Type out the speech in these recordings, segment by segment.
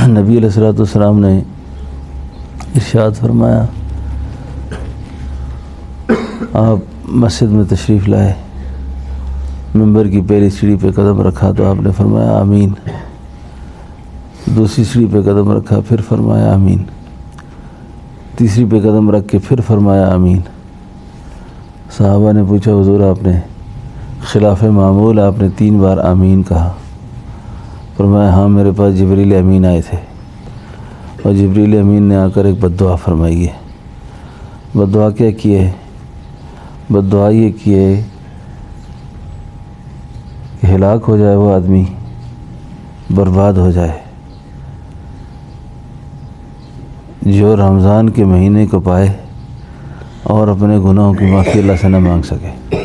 نبی علیہ الصلوۃ والسلام نے ارشاد فرمایا، آپ مسجد میں تشریف لائے، منبر کی پہلی سیڑھی پہ قدم رکھا تو آپ نے فرمایا آمین، دوسری سیڑھی پہ قدم رکھا پھر فرمایا آمین، تیسری پہ قدم رکھ کے پھر فرمایا آمین۔ صحابہ نے پوچھا حضور آپ نے خلاف معمول آپ نے 3 بار آمین کہا؟ فرمایا ہاں میرے پاس جبریل امین آئے تھے اور جبریل امین نے آ کر ایک بد دعا فرمائی ہے۔ بد دعا کیا کیے؟ بد دعا یہ کیے کہ ہلاک ہو جائے وہ آدمی، برباد ہو جائے جو رمضان کے مہینے کو پائے اور اپنے گناہوں کی معافی اللہ سے نہ مانگ سکے۔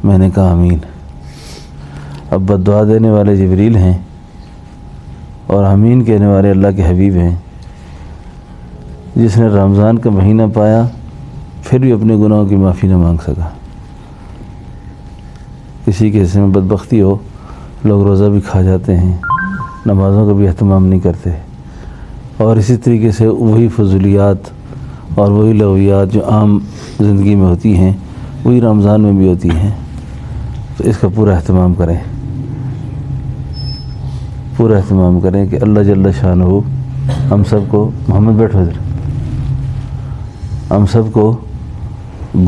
میں نے کہا آمین۔ اب بد دعا دینے والے جبریل ہیں اور آمین کہنے والے اللہ کے حبیب ہیں، جس نے رمضان کا مہینہ پایا پھر بھی اپنے گناہوں کی معافی نہ مانگ سکا۔ کسی کے حصے میں بدبختی ہو، لوگ روزہ بھی کھا جاتے ہیں، نمازوں کا بھی اہتمام نہیں کرتے، اور اسی طریقے سے وہی فضولیات اور وہی لغویات جو عام زندگی میں ہوتی ہیں وہی رمضان میں بھی ہوتی ہیں۔ تو اس کا پورا اہتمام کریں، پورا اہتمام کریں کہ اللہ جل شانہ ہم سب کو، محمد بیٹھو ادھر، ہم سب کو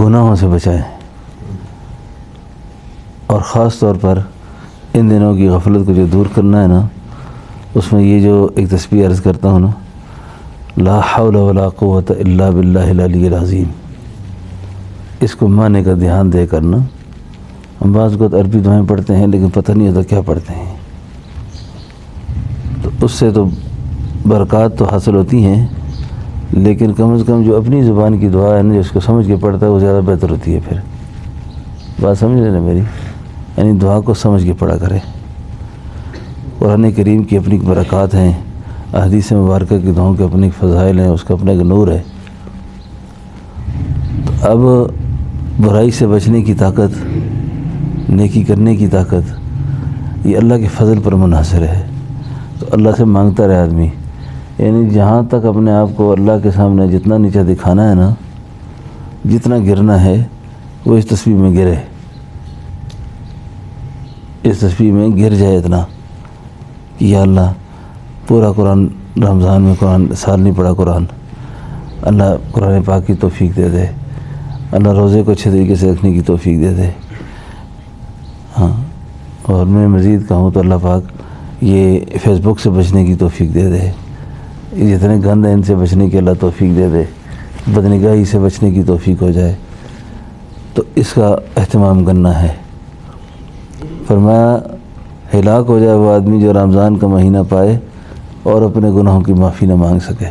گناہوں سے بچائیں، اور خاص طور پر ان دنوں کی غفلت کو جو دور کرنا ہے نا، اس میں یہ جو ایک تسبیح عرض کرتا ہوں نا، لا حول ولا قوت الا باللہ العلی العظیم، اس کو معنی کا دھیان دے کرنا۔ ہم بعض اوقات عربی دعائیں پڑھتے ہیں لیکن پتہ نہیں ہوتا کیا پڑھتے ہیں، تو اس سے تو برکات تو حاصل ہوتی ہیں، لیکن کم از کم جو اپنی زبان کی دعا ہے نا، جو اس کو سمجھ کے پڑھتا ہے وہ زیادہ بہتر ہوتی ہے۔ پھر بات سمجھ رہے نا میری؟ یعنی دعا کو سمجھ کے پڑھا کرے۔ قرآن کریم کی اپنی برکات ہیں، احادیث مبارکہ کی دعاؤں کے اپنے فضائل ہیں، اس کا اپنا ایک نور ہے۔ تو اب برائی سے بچنے کی طاقت، نیکی کرنے کی طاقت یہ اللہ کے فضل پر منحصر ہے۔ تو اللہ سے مانگتا رہے آدمی، یعنی جہاں تک اپنے آپ کو اللہ کے سامنے جتنا نیچا دکھانا ہے نا، جتنا گرنا ہے وہ اس تسبیح میں گرے، اس تسبیح میں گر جائے اتنا کہ یا اللہ پورا قرآن رمضان میں قرآن سال نہیں پڑھا قرآن، اللہ قرآن پاک کی توفیق دے دے، اللہ روزے کو اچھے طریقے سے رکھنے کی توفیق دے دے۔ ہاں، اور میں مزید کہوں تو اللہ پاک یہ فیس بک سے بچنے کی توفیق دے دے، جتنے گند ہیں ان سے بچنے کی اللہ توفیق دے دے، بدنگاہی سے بچنے کی توفیق ہو جائے، تو اس کا اہتمام کرنا ہے۔ فرمایا ہلاک ہو جائے وہ آدمی جو رمضان کا مہینہ پائے اور اپنے گناہوں کی معافی نہ مانگ سکے۔